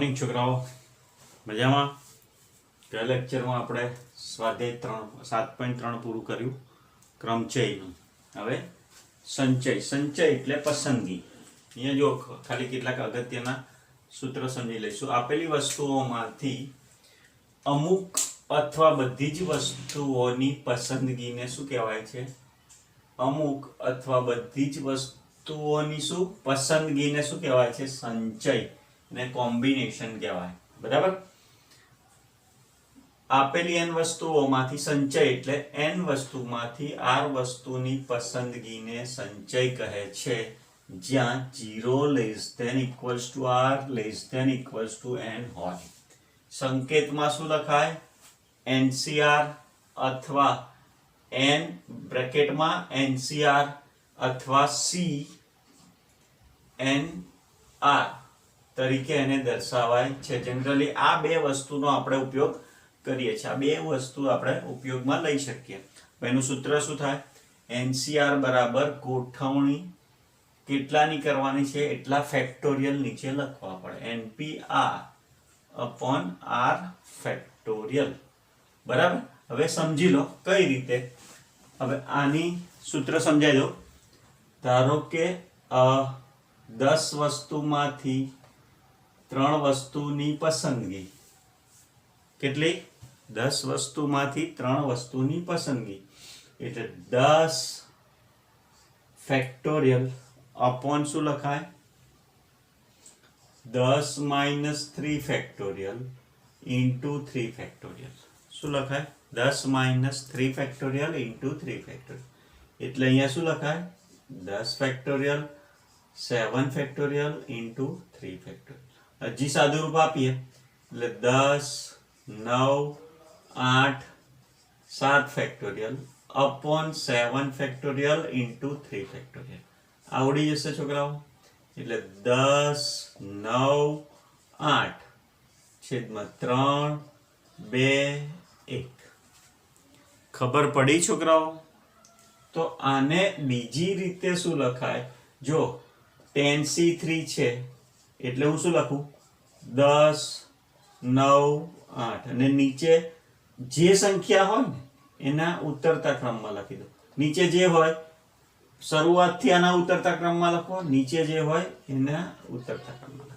Morning છોકરાઓ, મજામાં? ગયા લેક્ચરમાં આપણે સ્વાધ્યાય 7.3 પૂરું કર્યું ક્રમચયનું. હવે સંચય એટલે પસંદગી. અહીંયા જો ખાલી કેટલાક અગત્યના સૂત્ર સમજી લઈશું. આપેલી વસ્તુઓમાંથી અમુક અથવા બધી જ વસ્તુઓની પસંદગીને શું કહેવાય છે? અમુક અથવા બધી જ વસ્તુઓની શું પસંદગીને શું કહેવાય છે? સંચય ને કોમ્બિનેશન કહેવાય. બરાબર? આપેલી n વસ્તુઓમાંથી સંચય એટલે n વસ્તુમાંથી r વસ્તુની પસંદગીને સંચય કહે છે, જ્યાં 0 ≤ r ≤ n હોય. સંકેતમાં શું લખાય? NCR અથવા n બ્રેકેટમાં NCR અથવા CNR તરીકે એને દર્શાવાય છે. જનરલી આ બે વસ્તુનો આપણે ઉપયોગ કરીએ છીએ. આ બે વસ્તુ આપણે ઉપયોગમાં લઈ શકીએ. એનું સૂત્ર શું થાય? NCR બરાબર ગોઠવણી કેટલાની કરવાની છે એટલા ફેક્ટોરિયલ નીચે લખવા પડે. NPR/R factorial. બરાબર? હવે સમજી લો કઈ રીતે. હવે આની સૂત્ર સમજાઈ દો. ધારો કે 10 વસ્તુમાંથી 3 વસ્તુની પસંદગી. કેટલી? 10 વસ્તુમાંથી 3 વસ્તુની પસંદગી એટલે 10 ફેક્ટોરિયલ અપોન શું લખાય? 10 - 3 ફેક્ટોરિયલ ઇન્ટુ 3 ફેક્ટોરિયલ. શું લખાય? 10 - 3 ફેક્ટોરિયલ ઇન્ટુ 3 ફેક્ટોરિયલ. એટલે અહીંયા શું લખાય? 10 ફેક્ટોરિયલ 7 ફેક્ટોરિયલ ઇન્ટુ 3 ફેક્ટોરિયલ. હજી સાદું રૂપ આપીએ એટલે 10 9 8 7 factorial upon 7 factorial into 3 factorial. આવડી જશે છોકરાઓ? એટલે 10 9 8 છેદમાં 3 2 1. ખબર પડી છોકરાઓ? તો આને બીજી રીતે શું લખાય? જો 10C3 છે એટલે હું શું લખું? 10 9 8 અને નીચે જે સંખ્યા હોય ને એના ઉતરતા ક્રમમાં લખી દો. નીચે જે હોય શરૂઆતથી આના ઉતરતા ક્રમમાં લખો, નીચે જે હોય એના ઉતરતા ક્રમમાં લખો.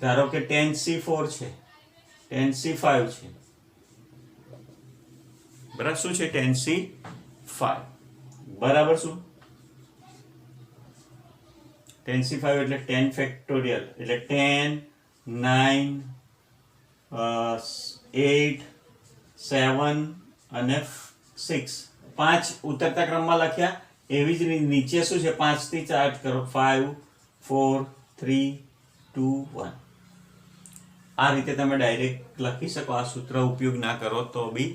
ધારો કે 10C4 છે, 10C5 છે. બરાબર? શું છે 10C5 બરાબર? શું 10C5 એટલે 10 ફેક્ટોરિયલ એટલે 10 9 8 7 અને 6. 5 ઉતરતા ક્રમમાં લખ્યા. એવી જ નીચે શું છે? 5 થી ચાર્ટ કરો. 5 4 3 2 1. આ રીતે તમે ડાયરેક્ટ લખી શકો. આ સૂત્ર ઉપયોગ ના કરો તો બી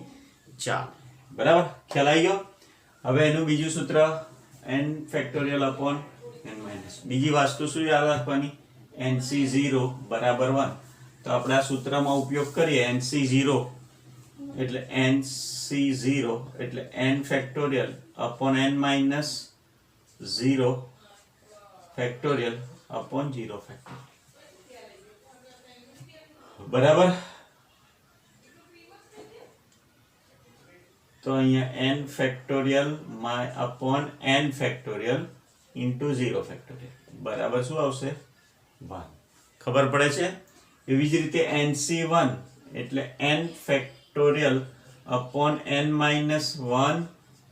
ચાલે. બરાબર? ખ્યાલ આવી ગયો? હવે એનું બીજું સૂત્ર n factorial upon n minus. બીજી વસ્તુ શું યાદ રાખવાની? NC0 બરાબર 1. તો આપણે આ સૂત્રમાં ઉપયોગ કરીએ. NC0 એટલે n factorial upon n minus 0 factorial upon 0 factorial. બરાબર? તો અહીંયા n factorial upon n factorial into 0 factorial બરાબર શું આવશે? 1. ખબર પડે છે? એવી જ રીતે NC1 એટલે n factorial upon n minus 1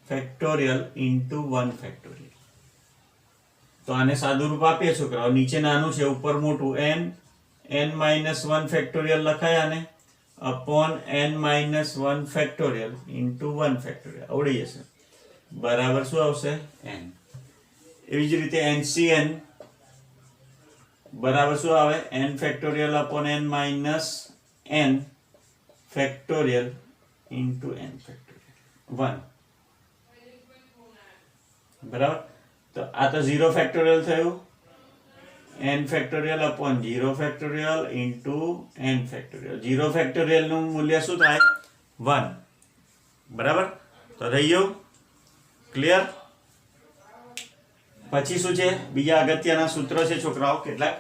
factorial into 1 factorial. તો આને સાદું રૂપ આપીએ છોકરાઓ. નીચે નાનું છે, ઉપર મોટું. n માઇનસ 1 ફેક્ટોરિયલ લખાય આને upon n minus 1 factorial into 1 factorial. આવડી જશે. બરાબર શું આવશે? n. એવી જ રીતે NCN બરાબર શું આવે? n factorial upon n minus n factorial into n factorial 1. બરાબર? તો આ તો 0 ફેક્ટોરિયલ થયું. n factorial upon 0 factorial into n factorial. 0 factorial નું મૂલ્ય શું થાય? 1. બરાબર? તો રહી ગયું ક્લિયર? પછી શું છે? બીજા અગત્યના સૂત્રો છે છોકરાઓ કેટલાક.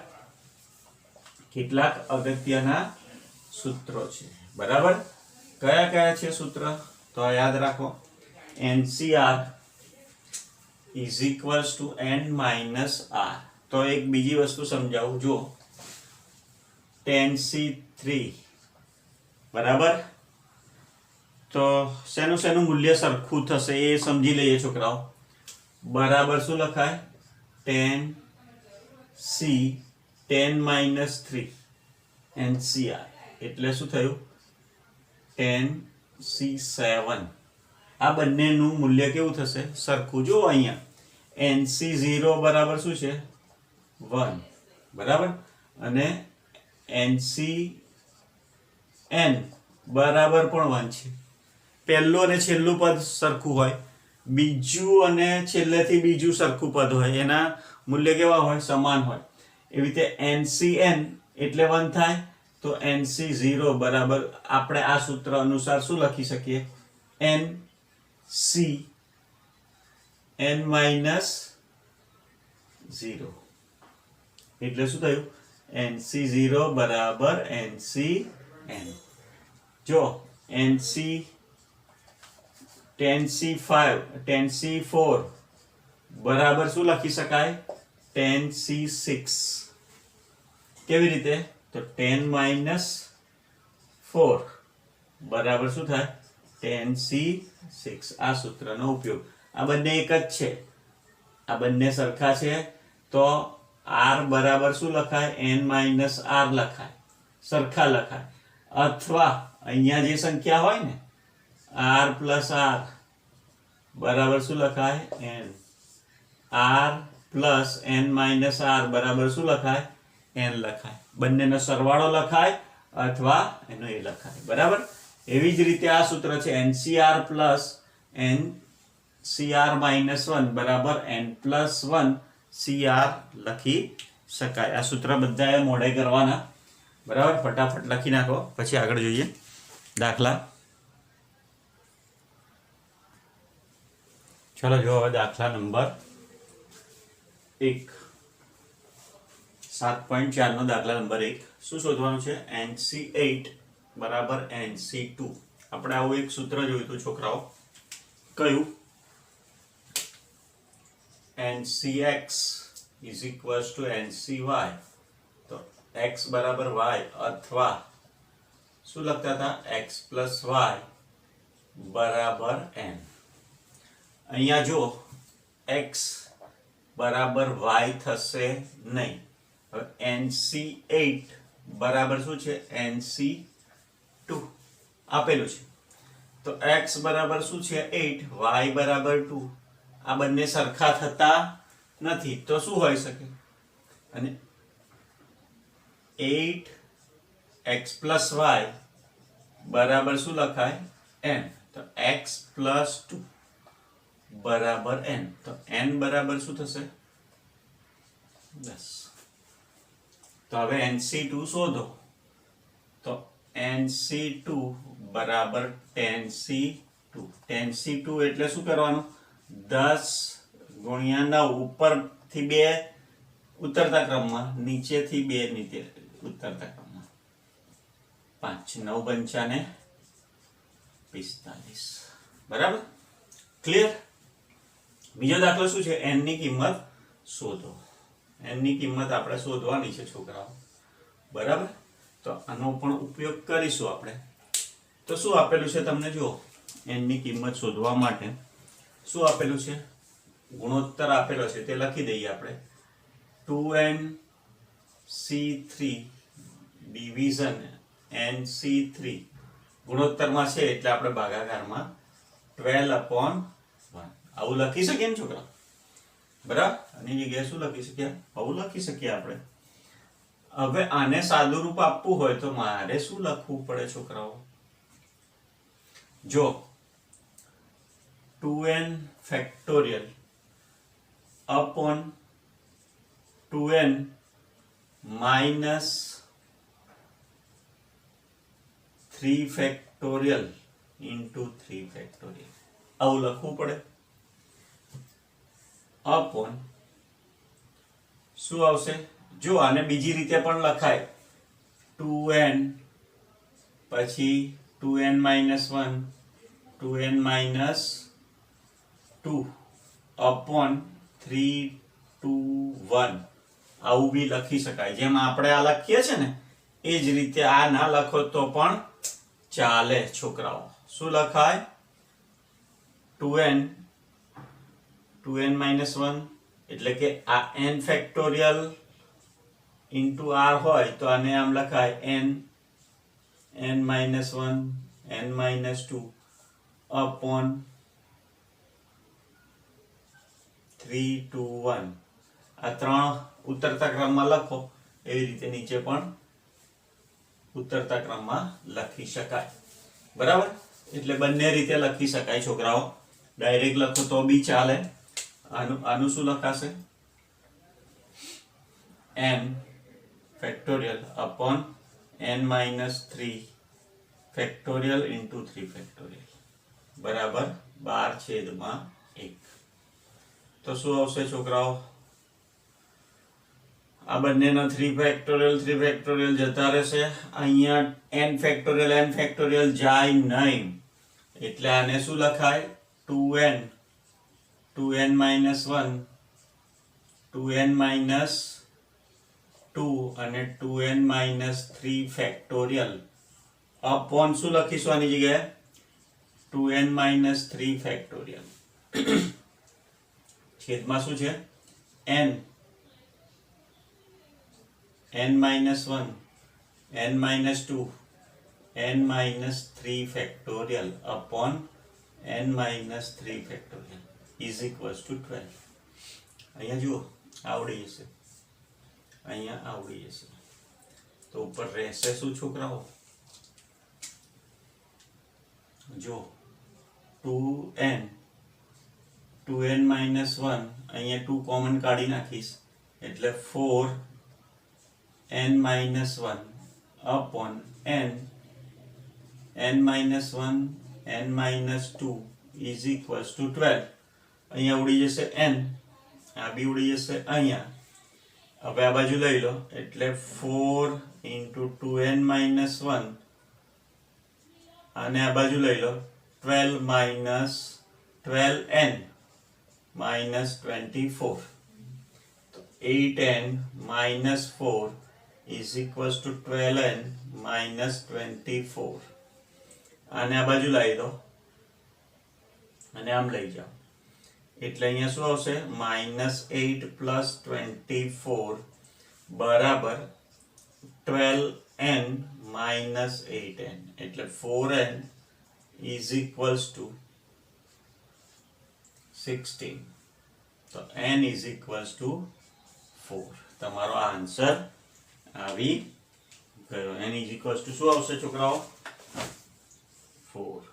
કેટલાક અગત્યના સૂત્રો છે, બરાબર. કયા કયા છે સૂત્ર? તો યાદ રાખો, NCR is equals to N minus R. તો એક બીજી વસ્તુ સમજાવું, જો tan C3 બરાબર, તો શેનું મૂલ્ય સરખું થશે એ સમજી લઈએ છોકરાઓ. બરાબર શું લખાય? tan માઇનસ 3 NCR એટલે શું થયું? tan C7. આ બંનેનું મૂલ્ય કેવું થશે? સરખું. જો અહીંયા NC0 બરાબર શું છે? 1 બરાબર, અને NCN બરાબર પણ 1 છે. પહેલું અને છેલ્લું પદ સરખું હોય, બીજું અને છેલ્લેથી બીજું સરખું પદ હોય, એના મૂલ્ય કેવા હોય? સમાન હોય. એવી રીતે NCN એટલે 1 થાય, તો NC0 બરાબર આપણે આ સૂત્ર અનુસાર શું લખી શકીએ? NCN માઇનસ 0 એટલે શું થયું? NC0 બરાબર NCN. જો tan C4 બરાબર શું લખી શકાય? tan C6. કેવી રીતે? તો tan માઇનસ 4 બરાબર શું થાય? tan C6. આ સૂત્રનો ઉપયોગ. આ બંને એક જ છે, આ બંને સરખા છે, તો R બરાબર શું લખાય? N માઇનસ R લખાય, સરખા લખાય. અથવા અહીંયા જે સંખ્યા હોય ને, R પ્લસ R બરાબર શું લખાય? N. R plus N minus R બરાબર શું લખાય? N લખાય. બંનેનો સરવાળો લખાય અથવા એનો એ લખાય, બરાબર. એવી જ રીતે આ સૂત્ર છે NCR પ્લસ NCR માઇનસ 1 બરાબર N પ્લસ 1 CR લખી શકાય. આ સૂત્ર બધાએ મોઢે કરવાના, બરાબર. ફટાફટ લખી નાખો, પછી આગળ જોઈએ દાખલા. ચલો જો હવે દાખલા નંબર 1, 7.4 નો દાખલા નંબર 1. શું શોધવાનું છે? NC8 બરાબર NC2. આપણે આવું એક સૂત્ર જોયું હતું છોકરાઓ. કયું? NCX is equals to NCY. તો x બરાબર y અથવા શું લખતા હતા? x પ્લસ y બરાબર n. અહીંયા જો x બરાબર y થશે નહીં. હવે NC8 બરાબર શું છે? NC2 આપેલું છે, તો x બરાબર શું છે? 8, y બરાબર 2. આ બંને સરખા થતા નથી, તો શું હોઈ શકે? અને 8x પ્લસ y બરાબર શું લખાય? n. તો x પ્લસ 2 બરાબર n. તો n બરાબર શું થશે? 10. તો હવે NC2 શોધો. તો NC2 બરાબર tan C2. tan C2 એટલે શું કરવાનું? 10 ગુણ્યા 9, ઉપરથી 2 ઉતરતા ક્રમમાં, નીચેથી 2 નીચે ઉતરતા ક્રમમાં. 5 9 પંચાને 45. બરાબર, ક્લિયર? બીજો દાખલો શું છે? n ની કિંમત શોધો. n ની કિંમત આપણે શોધવાની છે છોકરાઓ, બરાબર. તો આનો પણ ઉપયોગ કરીશું આપણે. તો શું આપેલું છે તમને? જુઓ, n ની કિંમત શોધવા માટે શું આપેલું છે? ગુણોત્તર આપેલો છે, તે લખી દઈએ આપણે. 2nC3 ડિવિઝન nC3 ગુણોત્તરમાં છે એટલે આપણે ભાગાકારમાં 12/1 આવું લખી શકીએ ને છોકરા, બરાબર. આની જગ્યાએ શું લખી શકીએ? આવું લખી શકીએ આપણે. હવે આને સાદું રૂપ આપવું હોય તો મારે શું લખવું પડે છોકરાઓ? જો 2n factorial upon 2n minus 3 factorial into 3 factorial આવું લખવું પડે. upon શું આવશે? જો આને બીજી રીતે પણ લખાય 2n પછી 2n minus 1 2n minus 2 upon 3 2 1 આવું બી લખી શકાય. જેમ આપણે આ લખીએ છે ને એ જ રીતે આ ના લખો તો પણ ચાલે છોકરાઓ. શું લખાય? 2n minus 1 એટલે કે આ n ફેક્ટોરિયલ ઇન્ટુ r હોય તો આને આમ લખાય n minus 1 n minus 2 upon 3 2 1 આ ત્રણ ઉતરતા ક્રમમાં લખો. એવી રીતે નીચે પણ ઉતરતા ક્રમમાં લખી શકાય. બરાબર? એટલે બંને રીતે લખી શકાય છોકરાઓ. ડાયરેક્ટ લખો તો બી ચાલે. આનું શું લખાશે? n factorial upon n minus 3 factorial into 3 factorial બરાબર 12/1. તો શું આવશે છોકરાઓ? આ બંનેના 3 ફેક્ટોરિયલ જતા રહેશે. અહીંયા n ફેક્ટોરિયલ જાય નહીં એટલે આને શું લખાય? 2n minus 1 2n minus 2 અને 2n minus 3 ફેક્ટોરિયલ upon શું લખીશું આની જગ્યાએ? 2n minus 3 ફેક્ટોરિયલ છેદમાં શું છે? n minus 1 n minus 2 n minus 3 factorial upon n minus 3 factorial is equals to 12. અહીંયા જુઓ આવડી જશે. અહીંયા આવડી જશે તો ઉપર રહેશે શું છોકરાઓ? જો 2n minus 1 અહીંયા 2 કોમન કાઢી નાખીશ એટલે 4n minus 1 upon n minus 1 n minus 2 is equals to 12. અહીંયા ઉડી જશે n, આ બી ઉડી જશે અહીંયા. હવે આ બાજુ લઈ લો એટલે 4 into 2n minus 1 અને આ બાજુ લઈ લો 12 minus 12n minus 24. તો 8n minus 4 is equals to 12n minus 24. આને આ બાજુ લાવી દો અને આમ લઈ જાઓ એટલે અહીંયા શું આવશે? -8 plus 24 બરાબર 12n minus 8n એટલે 4n is equals to 16. તો n is equals to 4. તમારો આન્સર આવી ગયો. n is equals to શું આવશે છોકરાઓ? 4.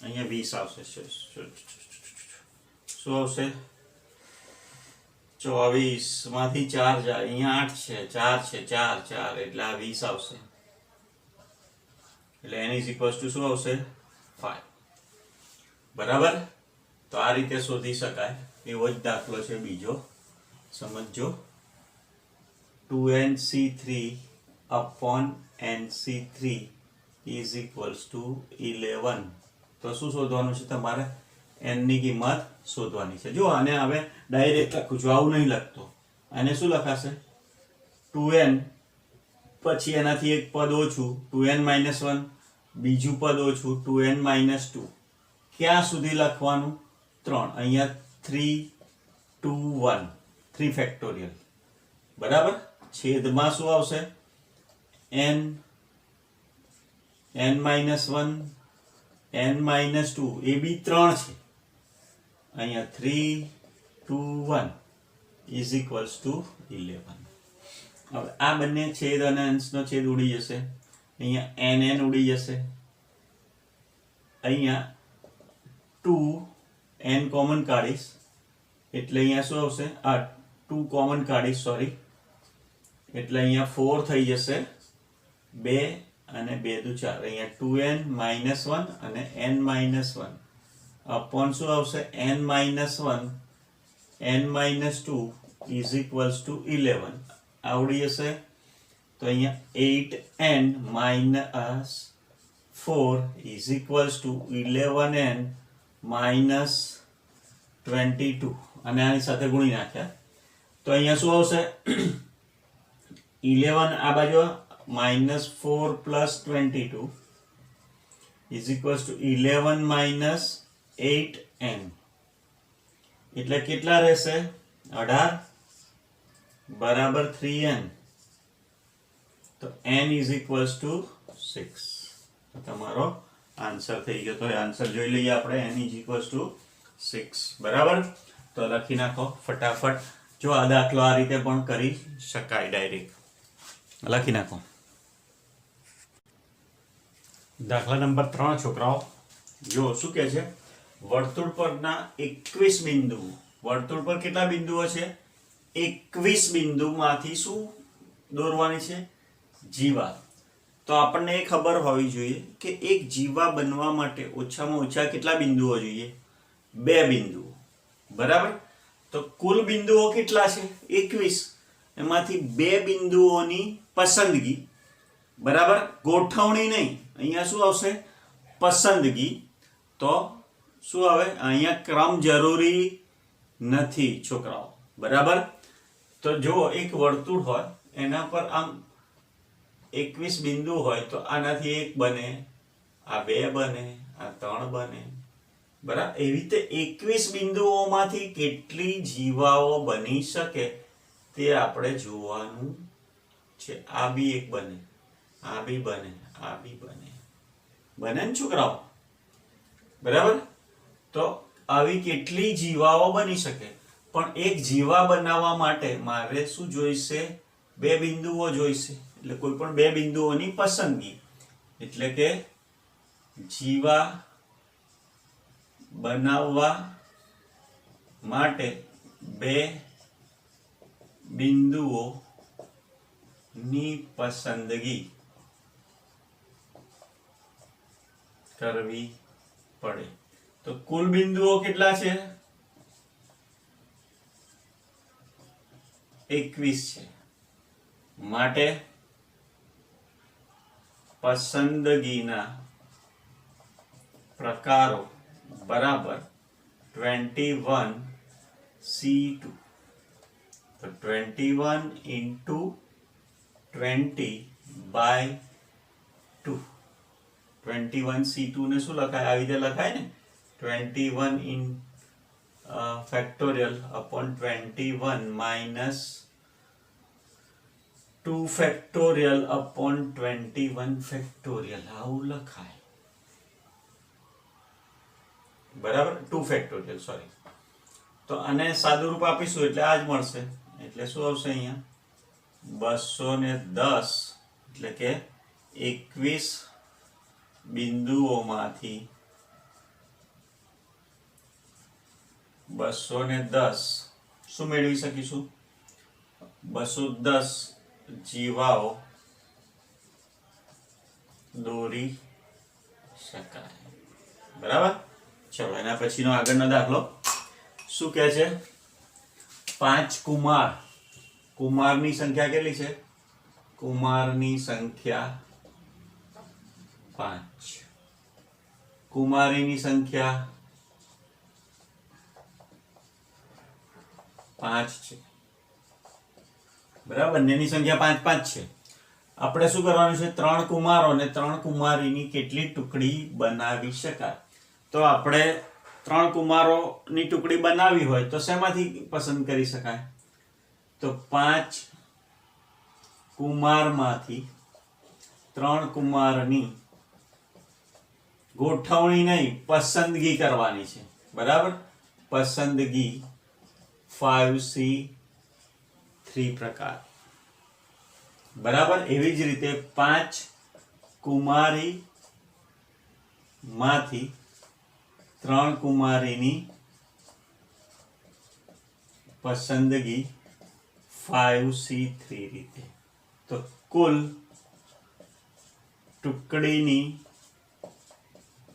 અહીંયા 20 આવશે. શું આવશે? 24 માંથી 4 જાય. અહીંયા 8 છે, 4 છે, 4 એટલે આ 20 આવશે. એટલે n is equals to શું આવશે? 5. બરાબર? તો આ રીતે શોધી શકાય. એવો જ દાખલો છે બીજો, સમજજો. 2nc3 upon nc3 is equals to 11. તો શું શોધવાનું છે તમારે? n ની કિંમત શોધવાની છે. જો આને હવે ડાયરેક્ટ લખું છું, આવું નહીં લખતો. આને શું લખાશે? 2n પછી એનાથી એક પદ ઓછું 2n minus 1, બીજું પદ ઓછું 2n minus 2. ક્યાં સુધી લખવાનું? 3. અહીંયા 3 2 1 3 ફેક્ટોરિયલ બરાબર. છેદમાં શું આવશે? n minus 1 n minus 2 એ બી 3 છે. અહીંયા 3 2 1 is equals to 11. હવે આ બંને છેદ અને અંશનો છેદ ઉડી જશે. અહીંયા n ઉડી જશે. અહીંયા 2n કોમન કાઢીશ એટલે અહીંયા શું આવશે? આ 2 કોમન કાઢીશ સોરી એટલે અહીંયા 4 થઈ જશે. 2 અને 2 દુ 4. અહીંયા 2n minus 1 અને n minus 1 upon શું આવશે? n minus 1 n minus 2 is equals to 11. આવડી જશે. તો અહીંયા 8n minus 4 is equals to 11n minus 22 અને આની સાથે ગુણી નાખ્યા તો અહીંયા શું આવશે 11 આ બાજુ minus 4 plus 22 is equals to 11 minus 8n એટલે કેટલા રહેશે 18 બરાબર 3n તો n is equals to 6 તમારો આન્સર થઈ ગયો. તો આન્સર જોઈ લઈએ આપણે n is equals to 6 બરાબર. તો લખી નાખો ફટાફટ. જો આ દાખલો આ રીતે પણ કરી શકાય ડાયરેક્ટ. લખી નાખો. દાખલા નંબર 3 છોકરાઓ જો શું કહે છે વર્તુળ પરના 21 બિંદુ. વર્તુળ પર કેટલા બિંદુઓ છે 21 બિંદુમાંથી શું દોરવાની છે જીવા. તો આપણને એ ખબર હોવી જોઈએ કે એક જીવા બનવા માટે ઓછામાં ઓછા કેટલા બિંદુઓ જોઈએ 2 બિંદુઓ બરાબર. તો કુલ બિંદુઓ કેટલા છે 21 એમાંથી 2 બિંદુઓની પસંદગી બરાબર ગોઠવણી નહીં અહીંયા શું આવશે પસંદગી. તો શું આવે અહીંયા ક્રમ જરૂરી નથી છોકરાઓ બરાબર. તો જો એક વર્તુળ હોય એના પર આમ 21 બિંદુ હોય તો આનાથી 1 બને આ 2 બને આ 3 બને બરાબર. એવી રીતે 21 બિંદુઓમાંથી કેટલી જીવાઓ બની શકે તે આપણે જોવાનું છે. આ બી એક બને આ બી બને આ બી બને બને ને છોકરાઓ બરાબર. તો આવી કેટલી જીવાઓ બની શકે પણ એક જીવા બનાવવા માટે મારે શું જોઈશે 2 બિંદુઓ જોઈશે. એટલે કોઈ પણ 2 બિંદુઓની પસંદગી એટલે કે જીવા બનાવવા માટે 2 બિંદુઓની પસંદગી કરવી પડે. તો કુલ બિંદુઓ કેટલા છે 21 છે માટે પસંદગીના પ્રકારો બરાબર 21c2. તો 21 into 20 by 2 21c2 ને શું લખાય આવી રીતે લખાય ને 21 in factorial upon 21 minus 2 factorial upon 21 factorial આવું લખાય બરાબર. 2 factorial સોરી. તો આને સાદું રૂપ આપીશું એટલે આ જ મળશે. એટલે શું આવશે અહીંયા 210 એટલે કે 21 બિંદુઓમાંથી 210 શું મેળવી શકીશું 210 જીવાઓ દોરી શકાય બરાબર. ચલો એના પછીનો આગળનો દાખલો શું કહે છે 5 કુમાર. કુમારની સંખ્યા કેટલી છે કુમારની સંખ્યા 5 કુમારીની સંખ્યા 5 છે બરાબર. બંનેની સંખ્યા 5 5 છે. આપણે શું કરવાનું છે 3 કુમારો અને 3 કુમારીની કેટલી ટુકડી બનાવી શકાય. તો આપણે 3 કુમારોની ટુકડી બનાવી હોય તો શેમાંથી પસંદ કરી શકાય તો 5 કુમારમાંથી 3 કુમારની ગોઠવણી નહીં પસંદગી કરવાની છે બરાબર. પસંદગી 5c3 પ્રકાર બરાબર. એવી જ રીતે 5 કુમારી માંથી 3 કુમારીની પસંદગી 5c3 રીતે. તો કુલ ટુકડીની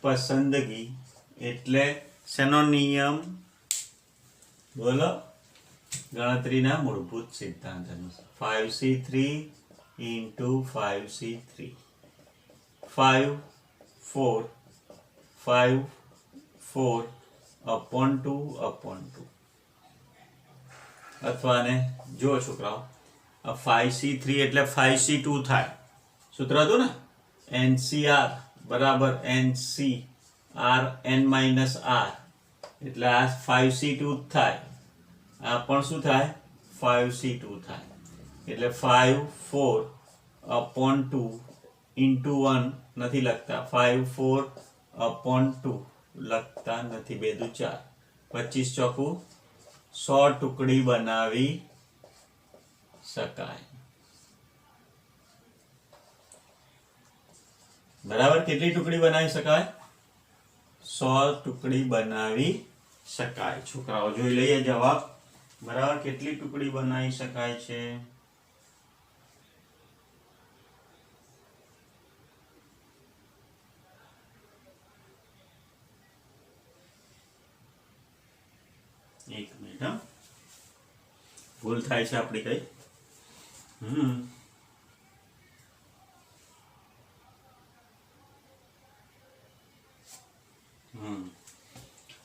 પસંદગી એટલે શેનો નિયમ બોલો ગણતરીના મૂળભૂત સિદ્ધાંત અનુસાર 5c3 into 5c3 5 4 5 4 upon 2 upon 2 અથવા ને જો છોકરાઓ આ 5c3 એટલે 5c2 થાય સૂત્ર હતું ને NCR બરાબર NCR n minus r એટલે આ 5c2 થાય આ પણ શું થાય 5c2 થાય એટલે 5 4 upon 2 into 1 નથી લખતા 5 4 upon 2 લખતા નથી બે દુ 4 25 ચોકું 100 ટુકડી બનાવી શકાય બરાબર કેટલી ટુકડી બનાવી શકાય 100 ટુકડી બનાવી શકાય છોકરાઓ જોઈ લઈએ જવાબ બરાબર કેટલી ટુકડી બનાવી શકાય છે એક મિનિટ હા ભૂલ થાય છે આપણી કઈ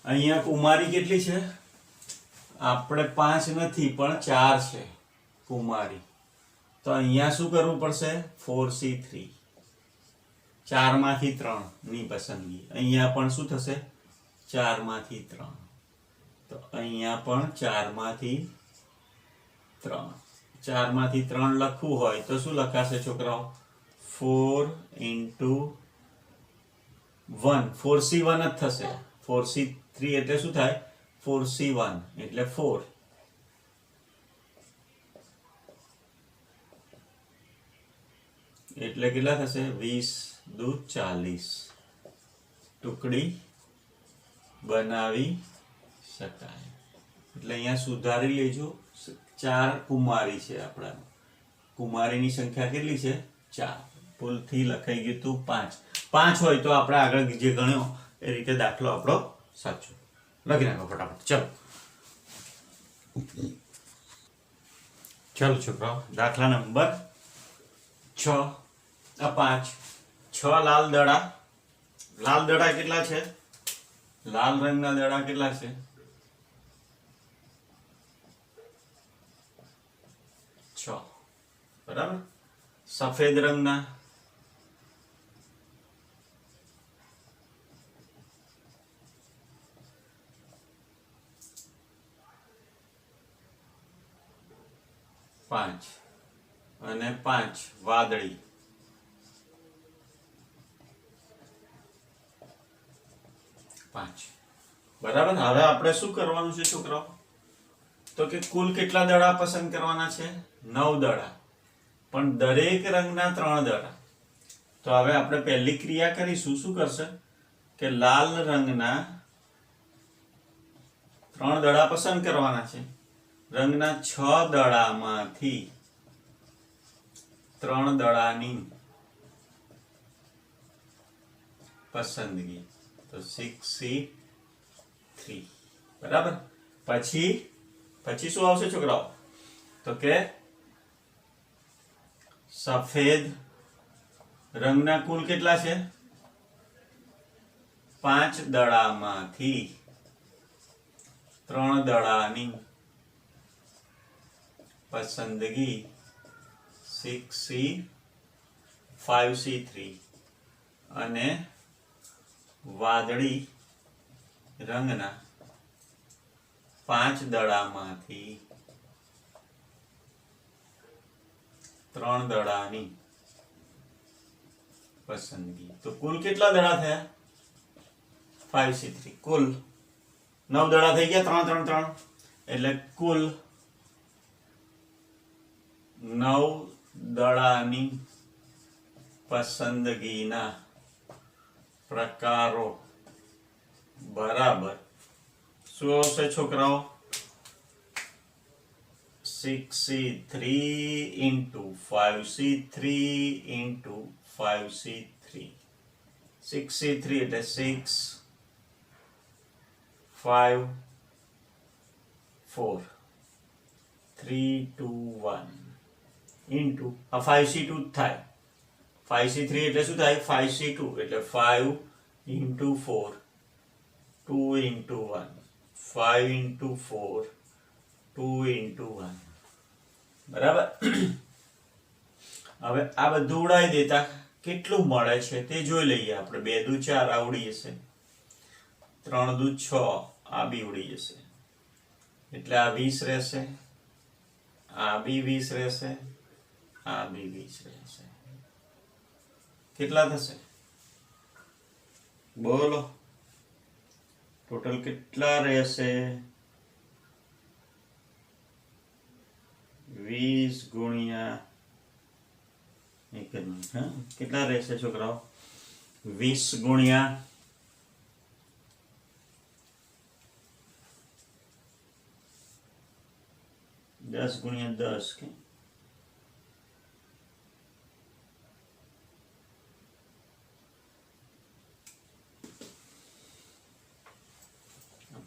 અહીંયા કુમારી કેટલી છે આપણે 5 નથી પણ 4 છે કુમારી તો અહીંયા શું કરવું પડશે 4c3 4 માંથી 3 ની પસંદગી અહીંયા પણ શું થશે 4 માંથી 3 તો અહીંયા પણ 4 માંથી 3 4 માંથી 3 લખવું હોય તો શું લખાશે છોકરાઓ 4 into 1 4c1 જ થશે 4c3 એટલે શું થાય 4c1 એટલે 4 એટલે કેટલા થશે 20 દુ 40 ટુકડી બનાવી શકાય એટલે અહીંયા સુધારી લેજો 4 કુમારી છે આપણા કુમારીની સંખ્યા કેટલી છે 4 ભૂલથી લખાઈ ગયું તું 5 હોય તો આપણે આગળ જે ગણ્યો એ રીતે દાખલો આપણો સાચો લખી નાખો ફટાફટ ચલો છોકરાઓ દાખલા નંબર 6 લાલ દડા કેટલા છે લાલ રંગના દડા કેટલા છે 6 બરાબર સફેદ રંગના 5 અને 5 વાદળી 5 બરાબર હવે આપણે શું કરવાનું છે છોકરાઓ તો કે કુલ કેટલા દડા પસંદ કરવાના છે 9 દડા પણ દરેક રંગના 3 દડા તો હવે આપણે પહેલી ક્રિયા કરીશું શું કરશે કે લાલ રંગના 3 દડા પસંદ કરવાના છે રંગના 6 દડામાંથી 3 દડાની પસંદગી તો 6c3 બરાબર પછી શું આવશે છોકરાઓ તો કે સફેદ રંગના કુલ કેટલા છે 5 દડામાંથી 3 દડાની પસંદગી 5c3 અને વાદળી રંગના 5 દડામાંથી 3 દડાની પસંદગી તો કુલ કેટલા દડા થયા 5c3 કુલ 9 દડા થઈ ગયા 3 3 3 એટલે કુલ 9 દડાની પસંદગીના પ્રકારો બરાબર શું આવશે છોકરાઓ 6c3 into 5c3 into 5c3 6c3 એટલે 6 5 4 3 2 1 ઇન્ટુ આ 5c2 થાય 5c3 એટલે શું થાય 5c2 એટલે 5 ઇન્ટુ 4 2 ઇન્ટુ 1 5 ઇન્ટુ 4 2 ઇન્ટુ 1 બરાબર. હવે આ બધું ઉડાવી દેતા કેટલું મળે છે તે જોઈ લઈએ આપણે. 2 દુ 4 આ ઉડી જશે, 3 દુ 6 આ બી ઉડી જશે, એટલે આ 20 રહેશે, આ બી 20 રહેશે, આ બી 20 રહેશે. કેટલા થશે બોલો? ટોટલ કેટલા રહેશે? 20 ગુણ્યા એક જ મિનિટ, હા કેટલા રહેશે છોકરાઓ? 20 ગુણ્યા 10 ગુણ્યા 10 કે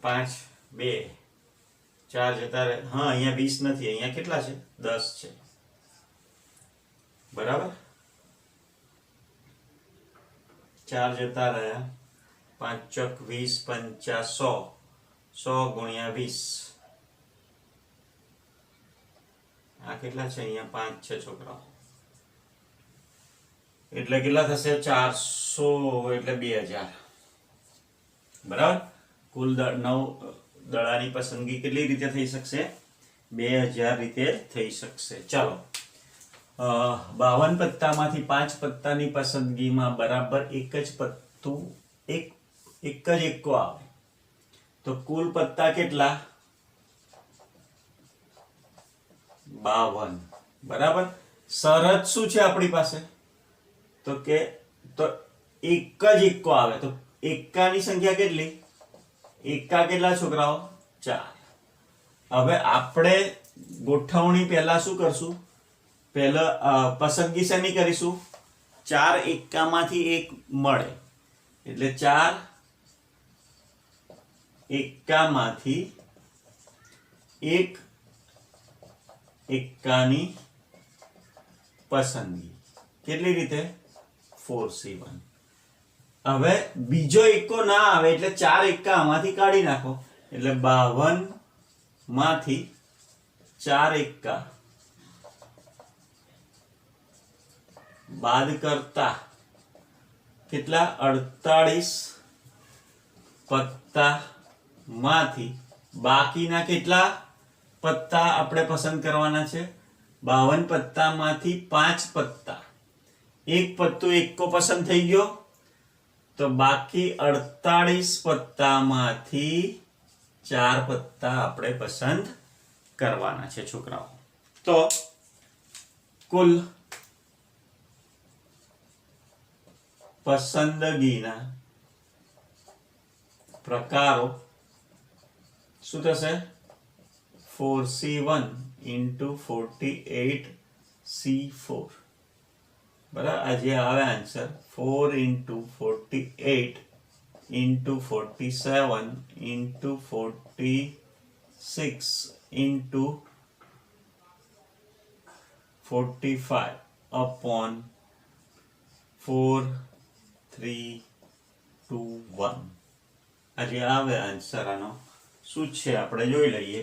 5 2 4 જતા રહે. હા અહીંયા 20 નથી, અહીંયા કેટલા છે? 10 છે બરાબર. 4 જતા રહ્યા, 5 ચોક 20 50 100 100 ગુણ્યા 20 આ કેટલા છે? અહીંયા 5 છે છોકરાઓ, એટલે કેટલા થશે? 400 એટલે 2000 બરાબર. કુલ 9 દડાની પસંદગી કેટલી રીતે થઈ શકશે? 2000 રીતે થઈ શકશે. ચાલો 52 પત્તામાંથી 5 પત્તાની પસંદગીમાં બરાબર એક જ પત્તું એક જ એક્કો આવે તો કુલ પત્તા કેટલા? 52 બરાબર. શરત શું છે આપણી પાસે? તો કે એક જ એક્કો આવે તો એક્કાની સંખ્યા કેટલી? એક્કા કેટલા છોકરાઓ? 4. હવે આપણે ગોઠવણી પહેલા શું કરશું? પહેલા પસંદગી શેની કરીશું? 4 એક્કામાંથી એક મળે એટલે 4 એક્કામાંથી એક એક્કાની પસંદગી. કેટલી રીતે? 4c1. હવે બીજો એક્કો ના આવે એટલે 4 એક્કા આમાંથી કાઢી નાખો એટલે 52 માંથી 4 એક્કા બાદ કરતા કેટલા? 48 પત્તા માંથી બાકીના કેટલા પત્તા આપણે પસંદ કરવાના છે? 52 પત્તામાંથી 5 પત્તા. એક પત્તું એક્કો પસંદ થઈ ગયો તો બાકી 48 પત્તામાંથી 4 પત્તા આપણે પસંદ કરવાના છે છોકરાઓ. તો કુલ પસંદગીના પ્રકારો શું થશે? 4c1 into 48c4 બરાબર. આ જે આવે answer 4 into 48 into 47 into 46 into 45 upon 4 3 2 1 આ જે આવે આન્સર આનો શું છે આપણે જોઈ લઈએ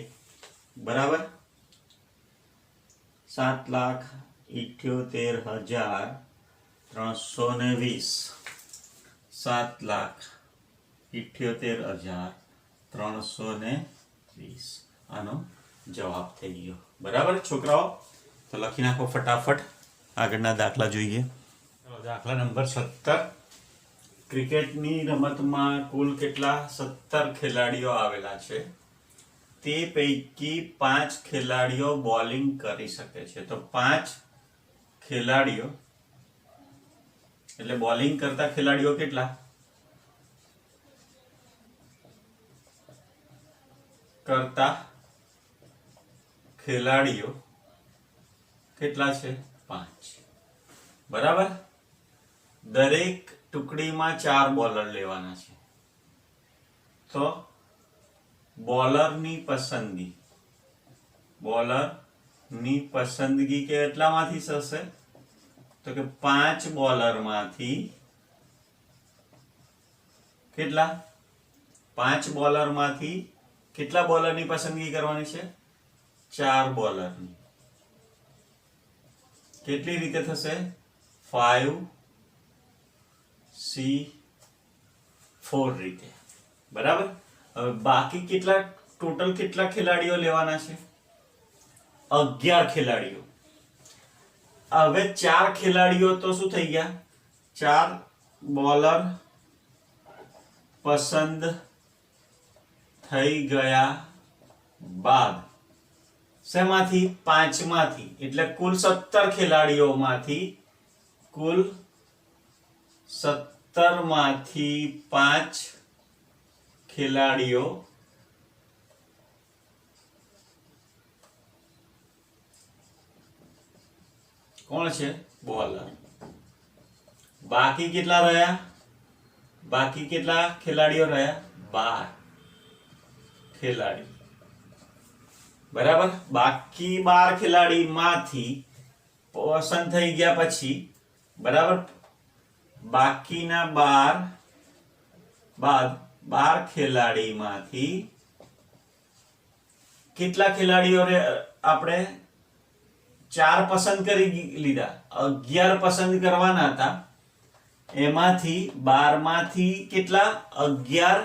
બરાબર. 7,78,320 7,78,320 આનો જવાબ થઈ ગયો બરાબર છોકરાઓ. તો લખી નાખો ફટાફટ. આગળના દાખલા જોઈએ. દાખલા નંબર 17. ક્રિકેટની રમતમાં કુલ કેટલા? 17 ખેલાડીઓ આવેલા છે. તે પૈકી 5 ખેલાડીઓ બોલિંગ કરી શકે છે. તો 5 ખેલાડીઓ એટલે બોલિંગ કરતા ખેલાડીઓ કેટલા? કરતા ખેલાડીઓ કેટલા છે? 5 બરાબર. દરેક ટુકડીમાં 4 બોલર લેવાના છે. તો બોલરની પસંદગી ની પસંદગી કેટલામાંથી થશે? તો કે 5 બોલરમાંથી કેટલા? 5 બોલરમાંથી કેટલા બોલરની પસંદગી કરવાની છે? 4 બોલરની. કેટલી રીતે થશે? 5C4 રીતે. બરાબર. હવે બાકી કેટલા ટોટલ કેટલા ખેલાડીઓ લેવાના છે? 11 ખેલાડીઓ. હવે 4 ખેલાડીઓ તો શું થઈ ગયા? 4 બોલર પસંદ થઈ ગયા બાદ શેમાંથી? 5 માંથી. એટલે કુલ 17 ખેલાડીઓમાંથી કુલ 17 માંથી 5 ખેલાડીઓ કોણ છે? બોલર. બાકી કેટલા રહ્યા? બાકી કેટલા ખેલાડીઓ રહ્યા? 12 ખેલાડી. બરાબર. બાકી 12 ખેલાડી માંથી પસંદ થઈ ગયા પછી, બરાબર, બાકીના 12 બાદ 12 ખેલાડી માંથી કેટલા ખેલાડીઓ આપણે 4 પસંદ કરી લીધા, 11 પસંદ કરવાના હતા. એમાંથી 12 માંથી કેટલા? 11.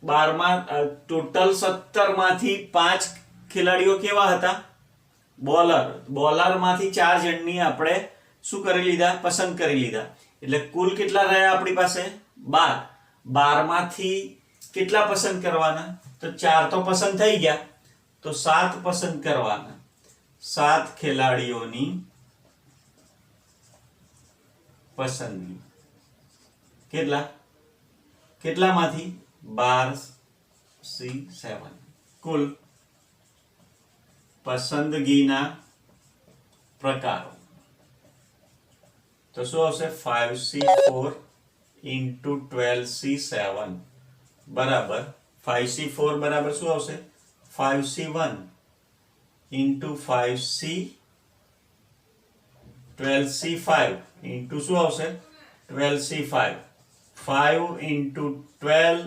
12 માં ટોટલ 17 માંથી 5 ખેલાડીઓ કેવા હતા? બોલર. બોલર માંથી 4 જણની આપણે શું કરી લીધા? પસંદ કરી લીધા. એટલે કુલ કેટલા રહ્યા આપણી પાસે? 12. 12 માંથી કેટલા પસંદ કરવાના? તો 4 તો પસંદ થઈ ગયા, તો 7 પસંદ કરવાના. 7 ખેલાડીઓની પસંદગી. કેટલા? કેટલામાંથી? 12C7. કુલ પસંદગીના પ્રકારો તો શું આવશે? 5C4 into 12C7 બરાબર 5C4 બરાબર શું આવશે? 5C1 into 5C 12C5 into શું આવશે? 12C5. 5 into 12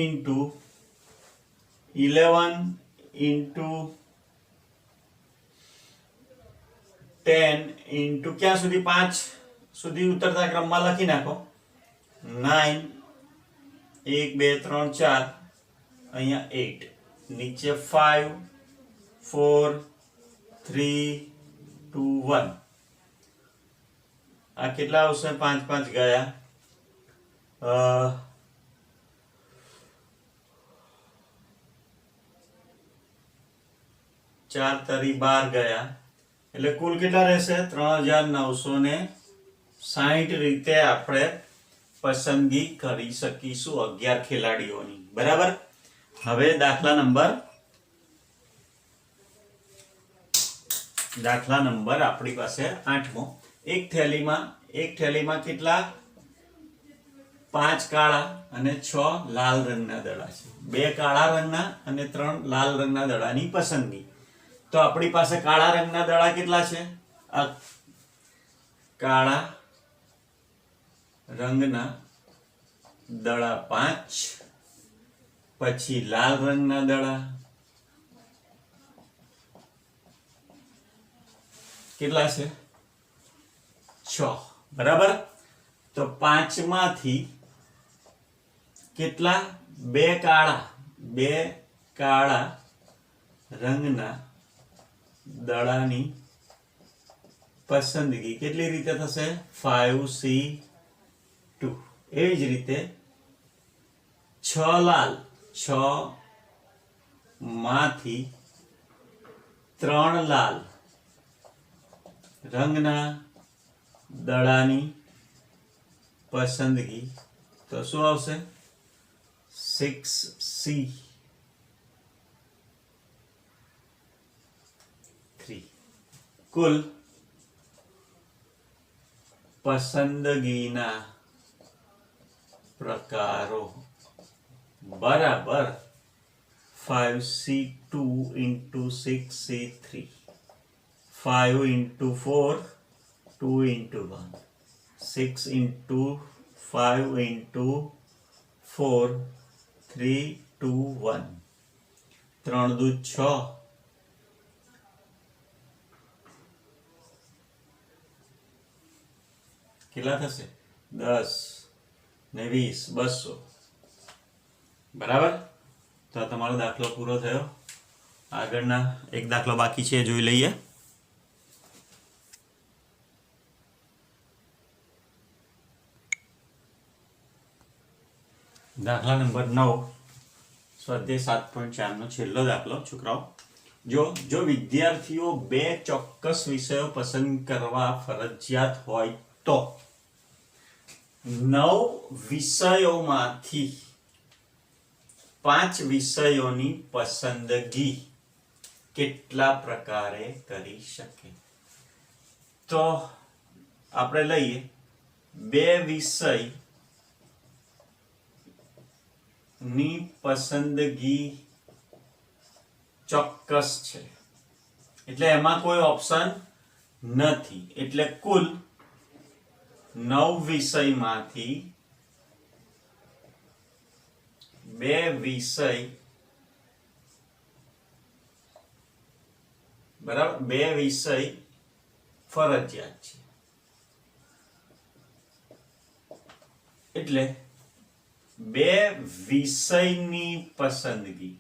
into 11 into 10 into ક્યાં સુધી? 5 સુધી ઉતરતા ક્રમમાં લખી નાખો. 9 1 2 3 4 અહીંયા 8 નીચે 5 4 3 2 1. આ કેટલા આવશે? 5 5 ગયા. 4 તરી 12 ગયા. એટલે કુલ કેટલા રહેશે? 3960 રીતે આપણે પસંદગી કરી શકીશું 11 ખેલાડીઓની. બરાબર. હવે દાખલા નંબર આપણી પાસે 8મો. એક થેલીમાં કેટલા? 5 કાળા અને 6 લાલ રંગના દડા છે. 2 કાળા રંગના અને 3 લાલ રંગના દડાની પસંદગી. તો આપણી પાસે કાળા રંગના દડા કેટલા છે? આ કાળા રંગના દડા 5, પછી લાલ રંગના દડા કેટલા છે? 6. બરાબર. તો 5 માંથી કેટલા? 2 કાળા રંગના દડાની પસંદગી કેટલી રીતે થશે? 5C2. એવી જ રીતે 6 લાલ, 6 માંથી 3 લાલ રંગના દડાની પસંદગી. તો શું આવશે? 6C3. કુલ પસંદગીના પ્રકારો બરાબર 5c2 into 6c3, 5 into 4, 2 into 1, 6 into 5 into 4, 3, 2, 1, 3 દૂ 6, કેટલા થશે 10 ને 20, 200. બરાબર. તો આ તમારો દાખલો પૂરો થયો. આગળના એક દાખલો બાકી છે, જોઈ લઈએ. દાખલા નંબર 9, સ્વાધ્યાય 7.4 નો છેલ્લો દાખલો. છોકરાઓ, જો વિદ્યાર્થીઓ 2 ચોક્કસ વિષયો પસંદ કરવા ફરજિયાત હોય તો 9 વિષયોમાંથી 5 વિષયોની પસંદગી કેટલા પ્રકારે કરી શકે? તો આપણે લઈએ 2 વિષયની પસંદગી ચોક્કસ છે, એટલે એમાં કોઈ ઓપ્શન નથી. એટલે કુલ 9 વિષયમાંથી 2 વિષય, બરાબર, 2 વિષય ફરજિયાત છે. એટલે 2 વિષયની પસંદગી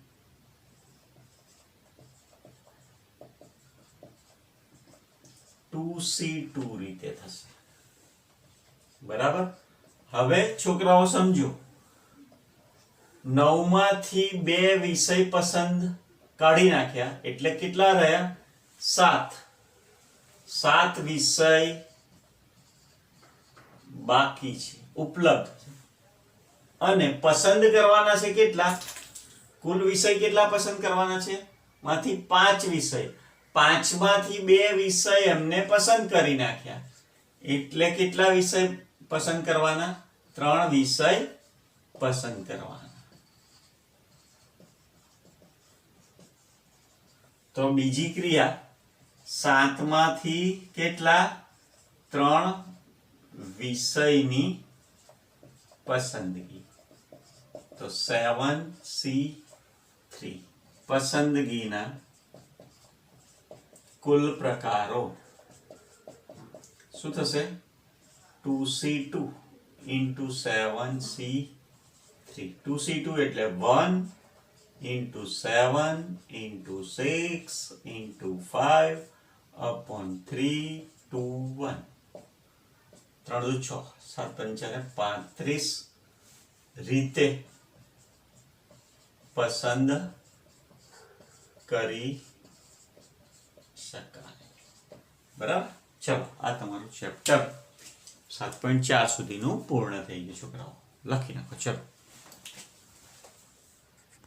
(2C2) રીતે થશે. બરાબર. હવે છોકરાઓ સમજો, 9 માંથી 2 વિષય પસંદ કાઢી નાખ્યા એટલે કેટલા રહ્યા? 7. 7 વિષય બાકી છે, ઉપલબ્ધ છે. અને પસંદ કરવાના છે કેટલા? કુલ વિષય કેટલા પસંદ કરવાના છે? માંથી 5 વિષય. 5 માંથી 2 વિષય એમને પસંદ કરી નાખ્યા એટલે કેટલા વિષય પસંદ કરવાના? 3 વિષય પસંદ કરવાના. તો બીજી ક્રિયા, 7 માંથી કેટલા? 3 વિષયની પસંદગી. તો 7C3 પસંદગીના કુલ પ્રકારો શું થશે? 2C2 into 7C3. 2C2 એટલે 1 into 7 into 6 into 5 upon 3 to 1. 3 દૂ 6, 7 પંચા 35 રીતે પસંદ કરી શકાય. બરાબર. ચલો, આ તમારું ચેપ્ટર 7.4 સુધીનું પૂર્ણ થઈ ગયું. છોકરાઓ લખી નાખો. ચલો.